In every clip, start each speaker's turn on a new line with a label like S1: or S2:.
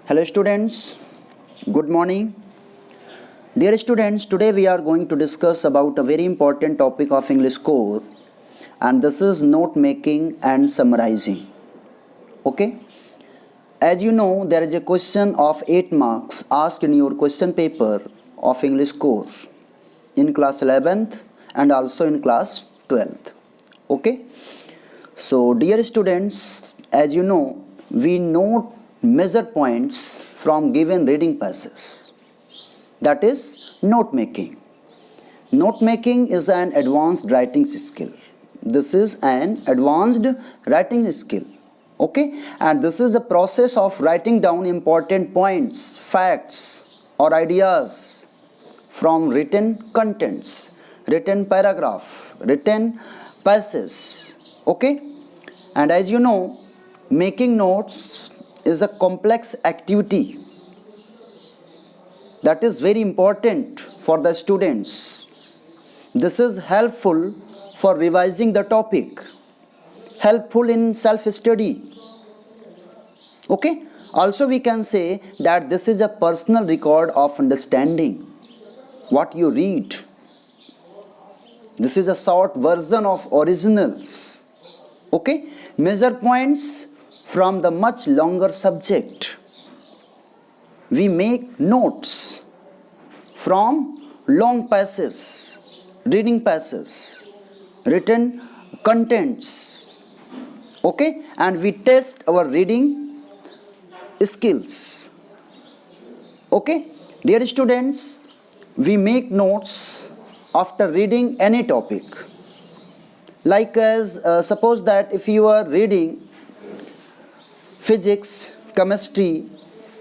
S1: Hello students, good morning. Dear students, today we are going to discuss about a very important topic of English core, and this is note making and summarizing. Okay? As you know, there is a question of 8 marks asked in your question paper of English core in class 11th and also in class 12th. Okay? So dear students, as you know, we note measure points from given reading passages. That is note making. Note making is an advanced writing skill. This is an advanced writing skill. Okay, and this is a process of writing down important points, facts, or ideas from written contents, written paragraph, written passage. Okay, and as you know, making notes is a complex activity that is very important for the students. This is helpful for revising the topic, helpful in self-study. Okay, also we can say that this is a personal record of understanding what you read. This is a short version of originals. Okay, measure points from the much longer subject. We make notes from long passages, reading passages, written contents. Okay, and we test our reading skills. Okay, dear students, we make notes after reading any topic. Like as suppose that if you are reading physics, chemistry,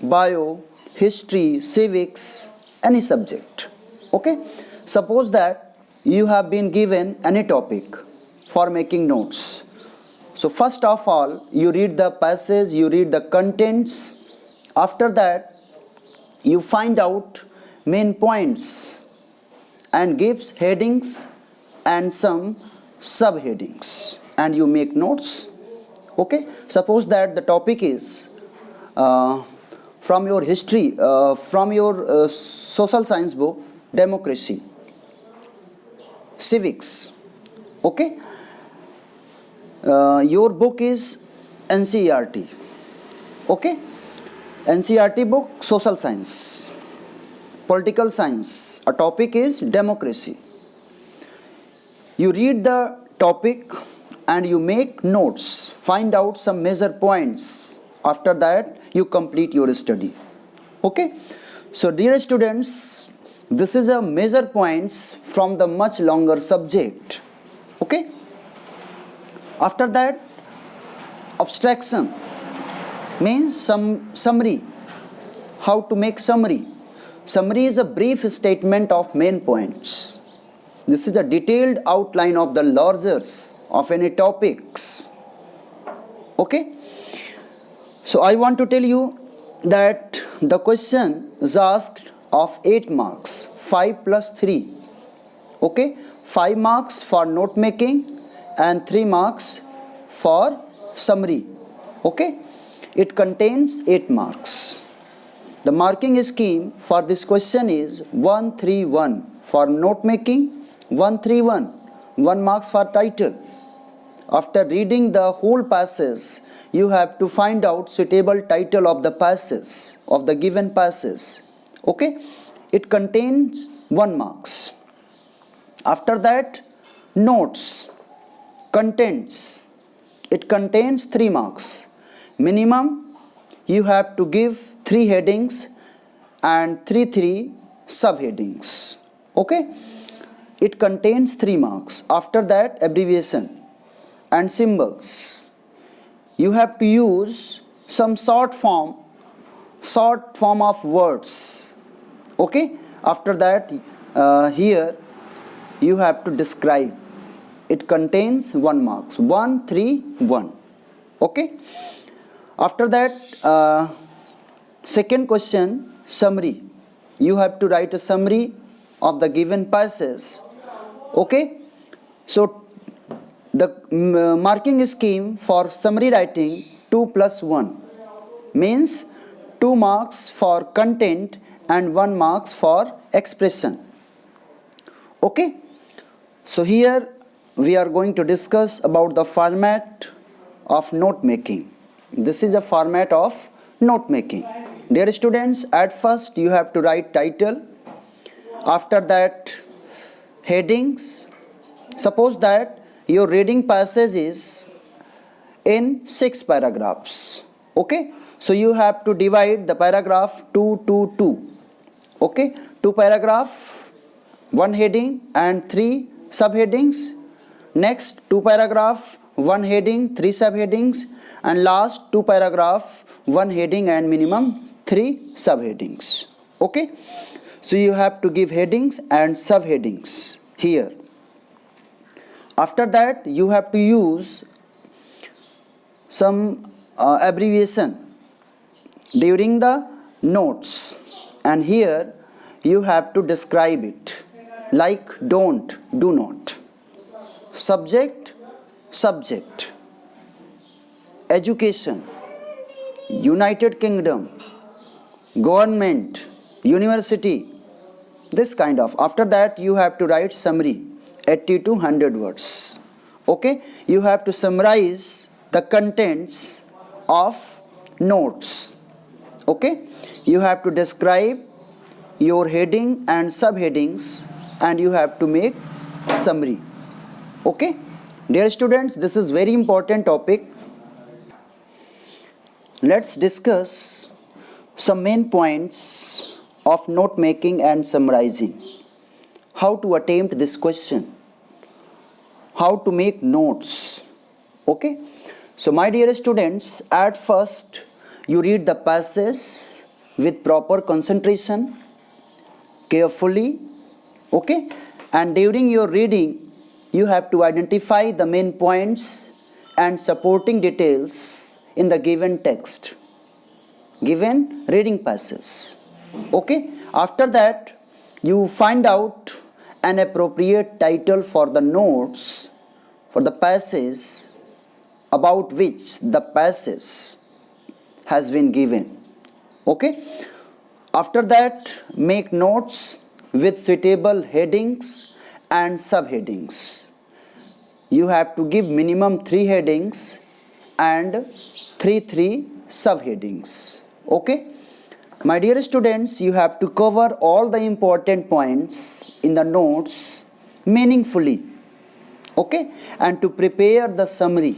S1: bio, history, civics, any subject. Okay, suppose that you have been given any topic for making notes. So first of all, you read the passage, you read the contents. After that, you find out main points and gives headings and some subheadings, and you make notes. Okay, suppose that the topic is from your history, from your social science book, democracy, civics. Okay, your book is NCERT. Okay, NCERT book, social science, political science. A topic is democracy. You read the topic and you make notes, find out some major points. After that, you complete your study. Okay, so dear students, this is a major points from the much longer subject. Okay, after that, abstraction means some summary. How to make summary? Summary is a brief statement of main points. This is a detailed outline of the largest of any topics. Okay, so I want to tell you that the question is asked of 8 marks, 5 plus 3. Okay, 5 marks for note making and 3 marks for summary. Okay, it contains 8 marks. The marking scheme for this question is 131 for note making, 131, 1 marks for title. After reading the whole passage, you have to find out suitable title of the passage, of the given passage. Okay, it contains 1 marks. After that, notes, contents, it contains 3 marks. Minimum, you have to give 3 headings and 3 subheadings. Okay, it contains 3 marks. After that, abbreviation and symbols. You have to use some short form of words. Okay, after that, here you have to describe. It contains 1 marks, 1, 3, 1. Okay, after that, second question, summary. You have to write a summary of the given passage. Okay, so the marking scheme for summary writing 2 plus 1 means 2 marks for content and 1 marks for expression. Okay, so here we are going to discuss about the format of note making. This is a format of note making. Dear students, at first you have to write title, after that headings. Suppose that your reading passage is in 6 paragraphs. Okay, so you have to divide the paragraph 2. Okay, 2 paragraph, 1 heading and 3 subheadings. Next 2 paragraph, 1 heading, 3 subheadings, and last 2 paragraph, 1 heading and minimum 3 subheadings. Okay, so you have to give headings and subheadings here. After that you have to use some abbreviation during the notes, and here you have to describe it like don't, do not, subject, subject, education, United Kingdom, government, university, this kind of. After that you have to write summary, 80 to 100 words. Okay, you have to summarize the contents of notes. Okay, you have to describe your heading and subheadings, and you have to make summary. Okay, dear students, this is very important topic. Let's discuss some main points of note making and summarizing. How to attempt this question, how to make notes. Okay, so my dear students, at first you read the passage with proper concentration, carefully. Okay, and during your reading you have to identify the main points and supporting details in the given text, given reading passage. Okay, after that you find out an appropriate title for the notes, for the passage about which the passage has been given. Okay, after that make notes with suitable headings and subheadings. You have to give minimum 3 headings and 3 subheadings. Okay, my dear students, you have to cover all the important points in the notes meaningfully. Okay, and to prepare the summary.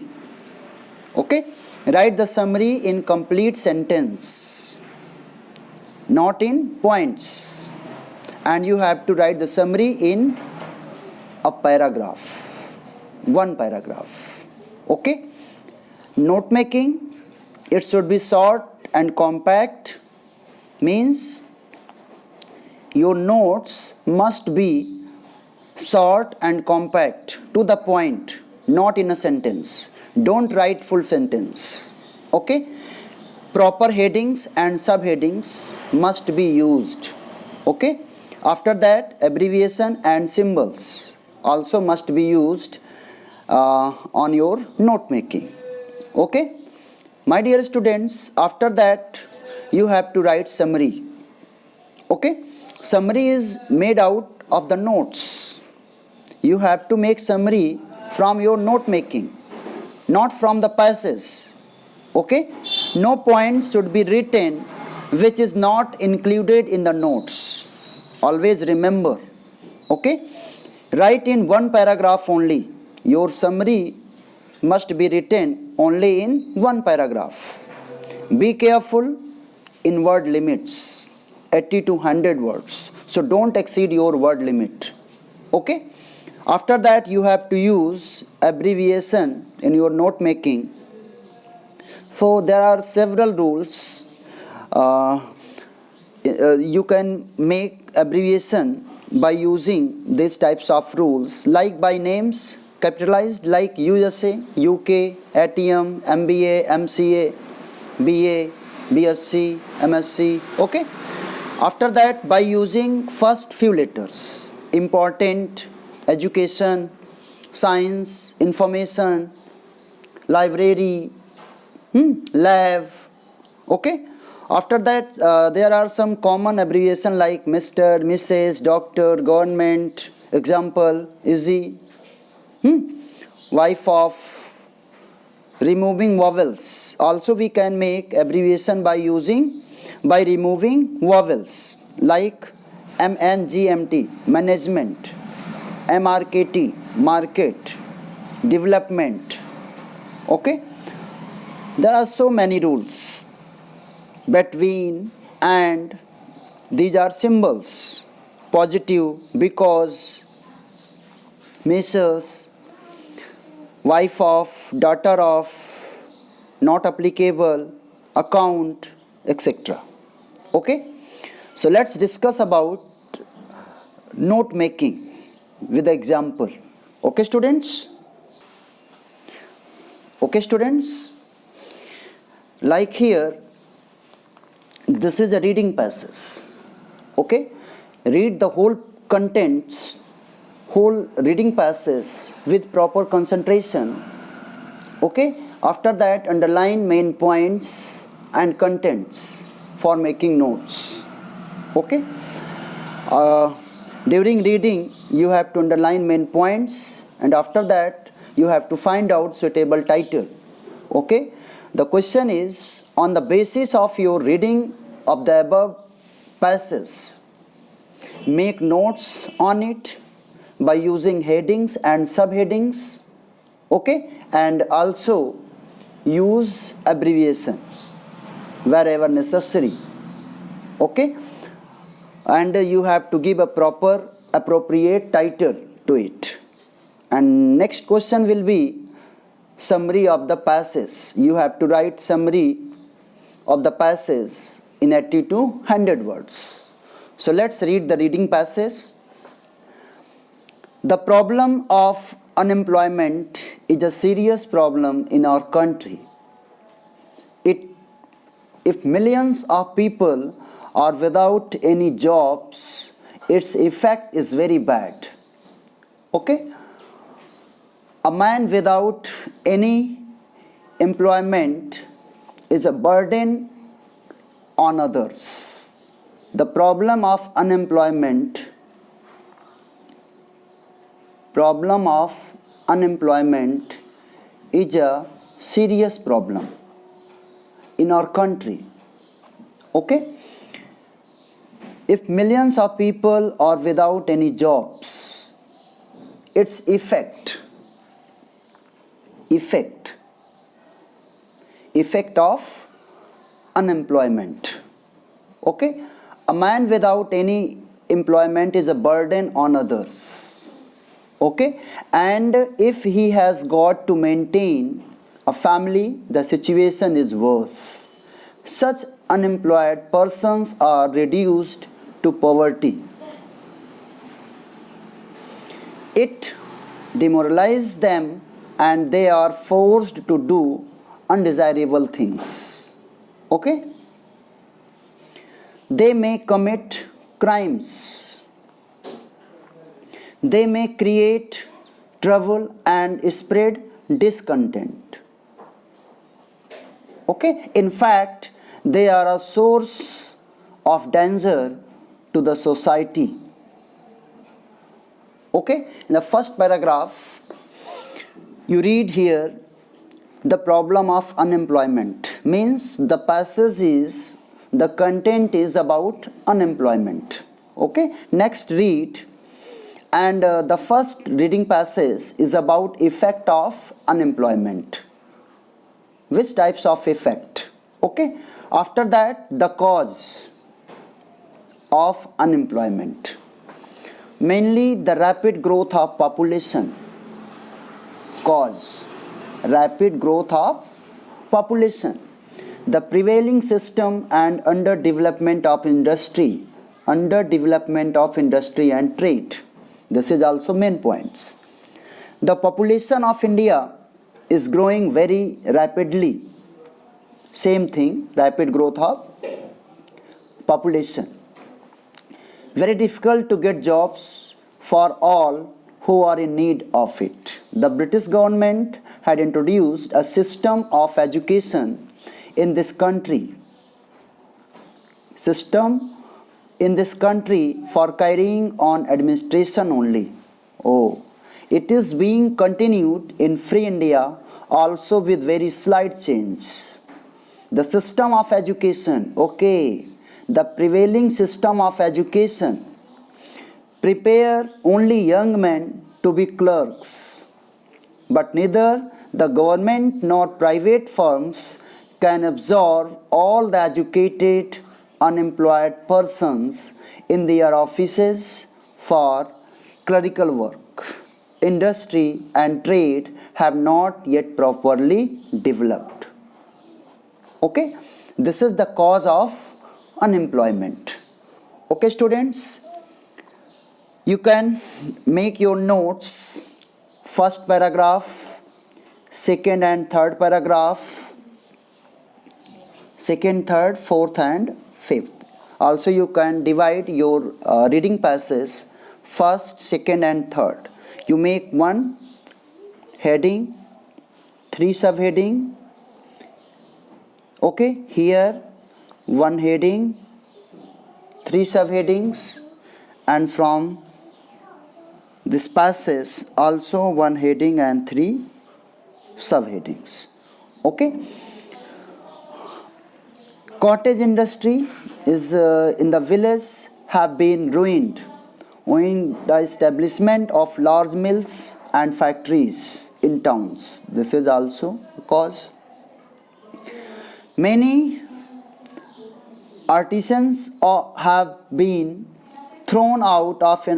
S1: Okay, write the summary in complete sentence, not in points, and you have to write the summary in a paragraph, 1 paragraph. Okay, note making, it should be short and compact, means your notes must be short and compact, to the point, not in a sentence. Don't write full sentence. Okay, proper headings and subheadings must be used. Okay, after that abbreviation and symbols also must be used on your note making. Okay, my dear students, after that you have to write summary. Okay, summary is made out of the notes. You have to make summary from your note making, not from the passage. Okay, no point should be written which is not included in the notes. Always remember. Okay, write in 1 paragraph only. Your summary must be written only in 1 paragraph. Be careful in word limits, 80 to 100 words. So don't exceed your word limit. Okay, after that you have to use abbreviation in your note making. So there are several rules. You can make abbreviation by using these types of rules, like by names capitalized, like USA, UK, ATM, MBA, MCA, BA, BSc, MSc. Okay, after that by using first few letters, important, education, science, information, library, lab. Okay, After that, there are some common abbreviation like Mr., Mrs., Doctor, Government. Example, easy. Wife of. Removing vowels. Also we can make abbreviation by removing vowels like MNGMT, management, MRKT, market, development. Okay. There are so many rules. Between, and, these are symbols. Positive, because, Mrs., wife of, daughter of, not applicable, account, etc. Okay. So let's discuss about note making with example. Okay students? Okay students? Like here, this is a reading passage. Okay. Read the whole contents, whole reading passage with proper concentration. Okay. After that, underline main points and contents for making notes. Okay. During reading, you have to underline main points, and after that, you have to find out suitable title. Okay. The question is, on the basis of your reading of the above passage, make notes on it by using headings and subheadings. Okay. And also use abbreviation wherever necessary. Okay. And you have to give a proper appropriate title to it. And next question will be summary of the passage. You have to write summary of the passage in 80 to 100 words. So let's read the reading passage. The problem of unemployment is a serious problem in our country. If millions of people are without any jobs, its effect is very bad. Okay? A man without any employment is a burden on others. The problem of unemployment is a serious problem in our country. Okay? If millions of people are without any jobs, its effect of unemployment. Okay? A man without any employment is a burden on others. Okay? And if he has got to maintain a family, the situation is worse. Such unemployed persons are reduced to poverty. It demoralizes them and they are forced to do undesirable things. Okay? They may commit crimes. They may create trouble and spread discontent. Okay? In fact, they are a source of danger to the society. Okay? In the first paragraph, you read here, the problem of unemployment. Means the passage is, the content is about unemployment. Okay? Next read, and the first reading passage is about effect of unemployment. Which types of effect? Okay? After that, the cause of unemployment. Mainly the rapid growth of population. Cause, rapid growth of population. The prevailing system and underdevelopment of industry and trade. This is also main points. The population of India is growing very rapidly. Same thing, rapid growth of population. Very difficult to get jobs for all who are in need of it. The British government had introduced a system of education in this country system in this country for carrying on administration only. Oh, it is being continued in Free India also with very slight change. The system of education, okay, the prevailing system of education prepares only young men to be clerks, but neither the government nor private firms can absorb all the educated unemployed persons in their offices for clerical work. Industry and trade have not yet properly developed. Okay, this is the cause of unemployment. Okay, students, you can make your notes, first paragraph, second and third paragraph, second, third, fourth and fifth. Also you can divide your reading passage first, second and third. You make one heading, three subheading. Okay, here one heading, three subheadings, and from this passage also one heading and three subheadings. Okay. Cottage industry is in the village have been ruined owing the establishment of large mills and factories in towns. This is also a cause. Many artisans have been thrown out of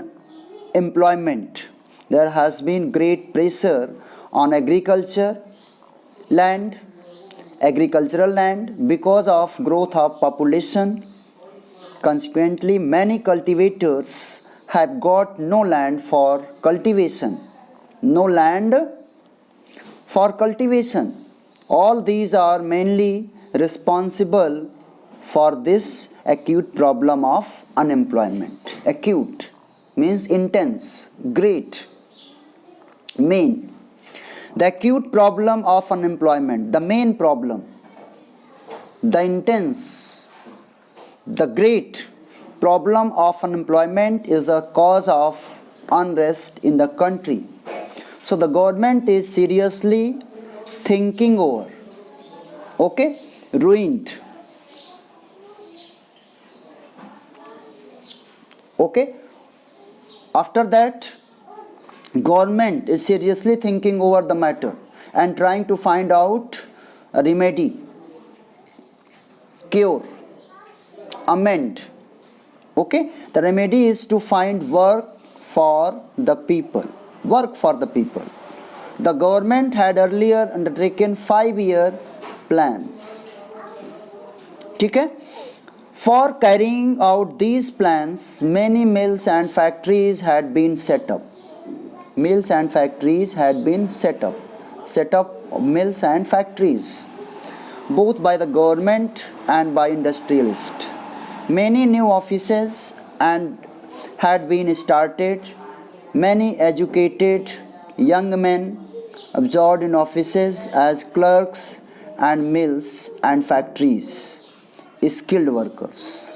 S1: employment. There has been great pressure on agricultural land because of growth of population. Consequently, many cultivators have got no land for cultivation. No land for cultivation. All these are mainly responsible for this acute problem of unemployment. Acute means intense, great, main. The acute problem of unemployment, the main problem, the intense, the great problem of unemployment is a cause of unrest in the country. So the government is seriously thinking over. Okay, ruined. Okay, after that, government is seriously thinking over the matter and trying to find out a remedy, cure, amend. Okay, the remedy is to find work for the people. Work for the people. The government had earlier undertaken 5-year plans. Okay? For carrying out these plans, many mills and factories had been set up. Mills and factories had been set up. Set up mills and factories, both by the government and by industrialists. Many new offices had been started. Many educated young men absorbed in offices as clerks and mills and factories. Skilled workers.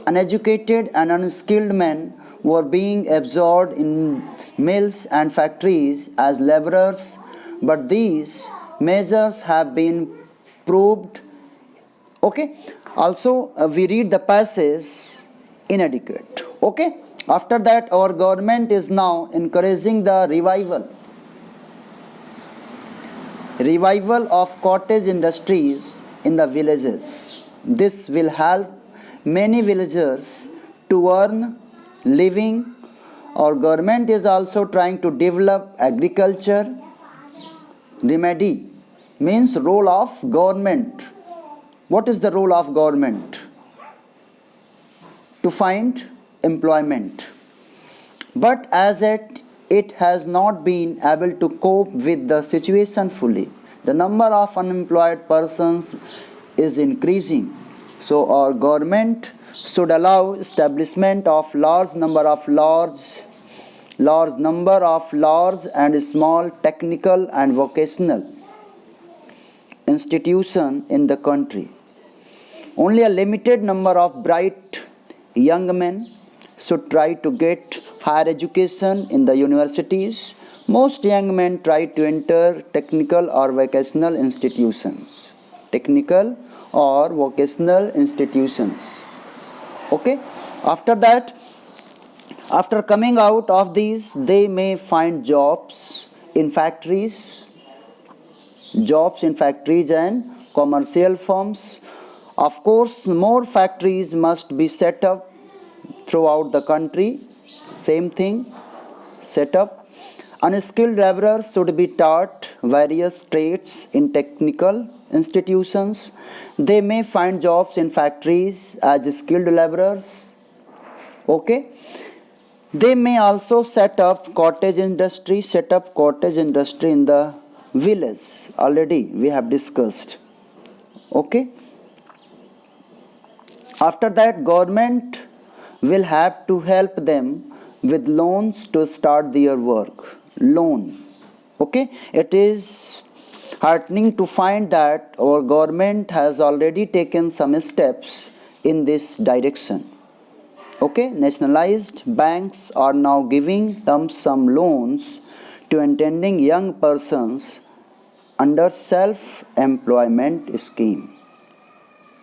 S1: Uneducated and unskilled men were being absorbed in mills and factories as laborers, but these measures have been proved. Okay, also we read the passage inadequate. Okay, after that our government is now encouraging the revival of cottage industries in the villages. This will help many villagers to earn living. Our government is also trying to develop agriculture. Remedy means role of government. What is the role of government? To find employment. But as yet, it has not been able to cope with the situation fully. The number of unemployed persons is increasing. So our government should allow establishment of large number of large and small technical and vocational institutions in the country. Only a limited number of bright young men should try to get higher education in the universities. Most young men try to enter technical or vocational institutions. Technical or vocational institutions. Okay. After that, after coming out of these, they may find jobs in factories and commercial firms. Of course, more factories must be set up throughout the country. Same thing, set up. Unskilled laborers should be taught various trades in technical institutions. They may find jobs in factories as skilled laborers. Okay. They may also set up cottage industry in the village. Already we have discussed. Okay. After that, government will have to help them with loans to start their work. Loan. Okay. It is heartening to find that our government has already taken some steps in this direction. Okay, nationalized banks are now giving lump sum loans to intending young persons under self-employment scheme.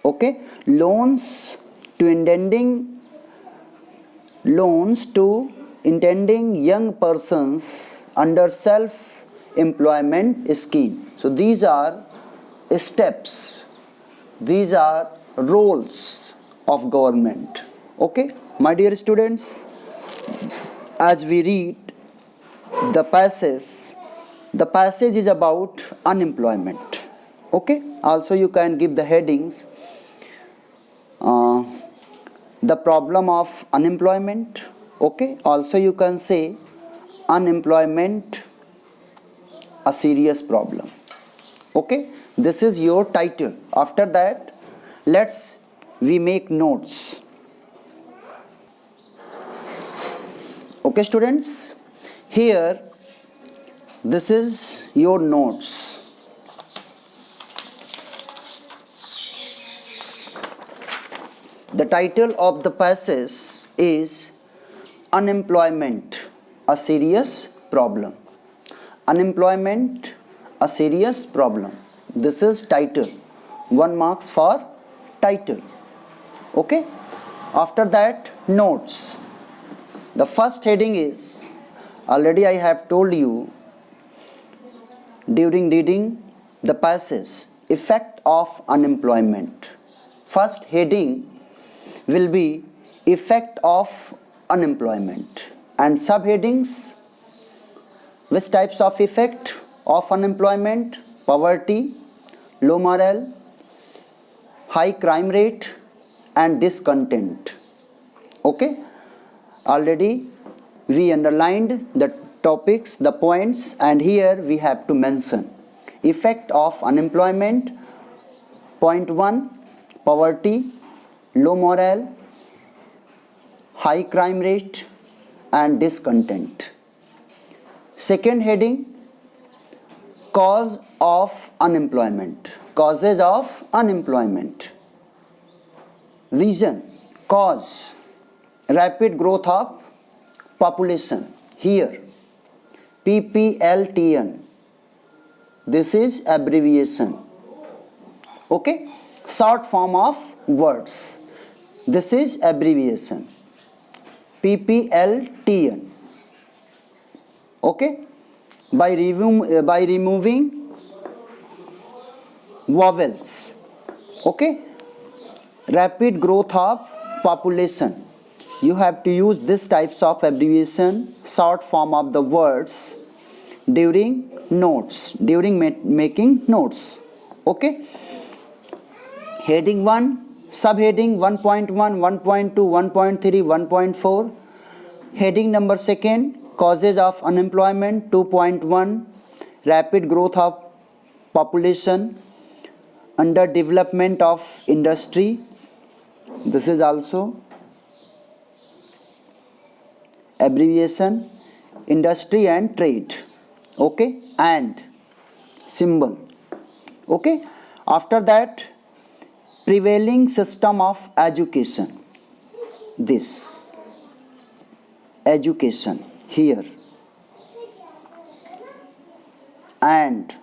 S1: Okay, loans to intending young persons under self-employment scheme. So these are steps, these are roles of government. Okay, my dear students, as we read the passage is about unemployment. Okay, also you can give the headings. The problem of unemployment. Okay, also you can say unemployment a serious problem. Okay, this is your title. After that, we make notes. Okay, students, here this is your notes. The title of the passage is Unemployment, a Serious Problem. Unemployment, a serious problem. This is title. 1 marks for title. Okay. After that, notes. The first heading is, already I have told you during reading the passage, effect of unemployment. First heading will be effect of unemployment, and subheadings, which types of effect of unemployment: poverty, low morale, high crime rate, and discontent. Okay, already we underlined the topics, the points, and here we have to mention effect of unemployment. Point 1, poverty, low morale, high crime rate, and discontent. Second heading, cause of unemployment, causes of unemployment. Reason, cause, rapid growth of population. Here PPLTN, this is abbreviation. Okay, short form of words, this is abbreviation, PPLTN. Okay, by removing vowels. Okay, rapid growth of population, you have to use this types of abbreviation, short form of the words during notes, during making notes. Okay, heading 1, subheading 1.1, 1.2, 1.3, 1.4. Heading number 2, causes of unemployment. 2.1, rapid growth of population, underdevelopment of industry. This is also abbreviation, industry and trade. Okay, and symbol. Okay, after that prevailing system of education. This education here, and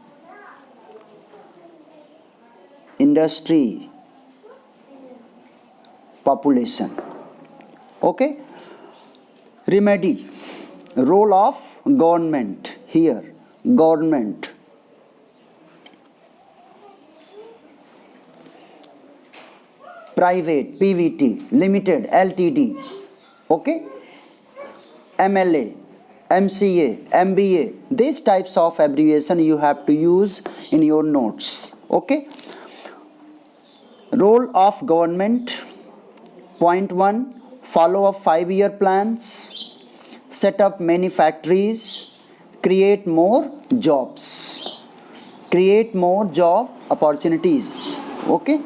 S1: industry, population. Okay. Remedy, role of government here, government. Private, PVT, limited, LTD. Okay. MLA, MCA, MBA, these types of abbreviation you have to use in your notes. Okay. Role of government. Point 1, follow up 5-year plans, set up many factories, create more jobs, create more job opportunities. Okay.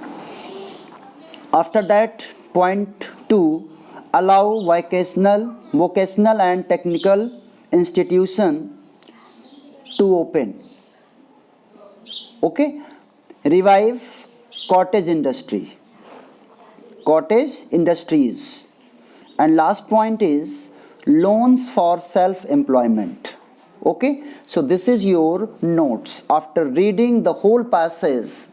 S1: After that, point 2, allow vocational and technical institution to open. Okay. Revive cottage industry, cottage industries. And last point is loans for self-employment. Okay. So this is your notes. After reading the whole passage,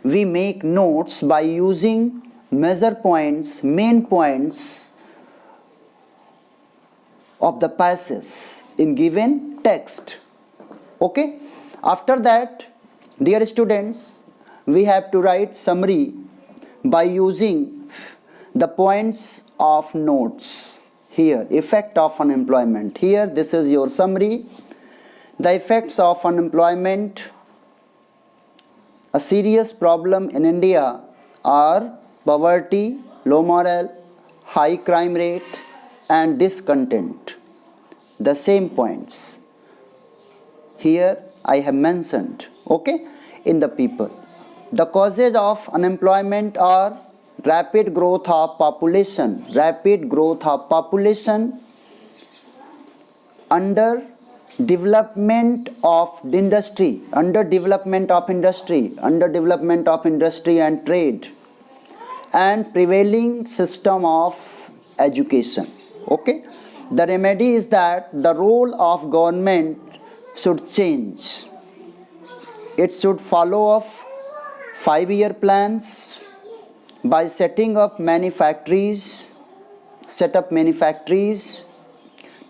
S1: we make notes by using measure points, main points of the passage in given text. Okay. After that, dear students, we have to write summary by using the points of notes. Here, effect of unemployment. Here, this is your summary. The effects of unemployment. A serious problem in India are poverty, low morale, high crime rate, and discontent. The same points here I have mentioned, okay, in the people. The causes of unemployment are rapid growth of population, under development of industry and trade, and prevailing system of education. Okay. The remedy is that the role of government should change. It should follow up 5-year plans by setting up many factories,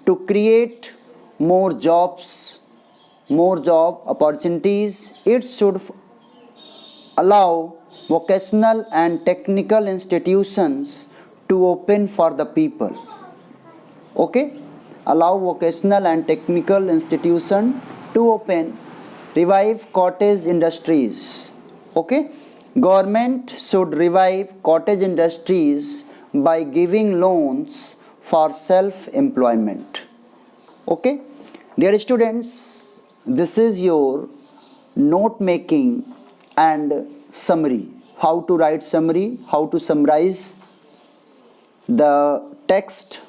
S1: to create more jobs, more job opportunities. It should allow vocational and technical institutions to open for the people. Okay. Allow vocational and technical institution to open. Revive cottage industries. Okay. Government should revive cottage industries by giving loans for self-employment. Okay. Dear students, this is your note making and summary. How to write summary, how to summarize the text,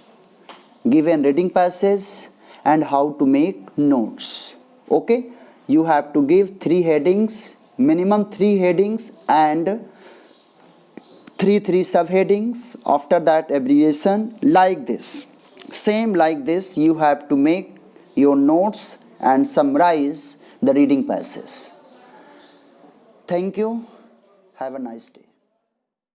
S1: given reading passage, and how to make notes. Okay. You have to give 3 headings, minimum 3 headings, and 3 subheadings. After that, abbreviation like this. Same like this, you have to make your notes and summarize the reading passage. Thank you. Have a nice day.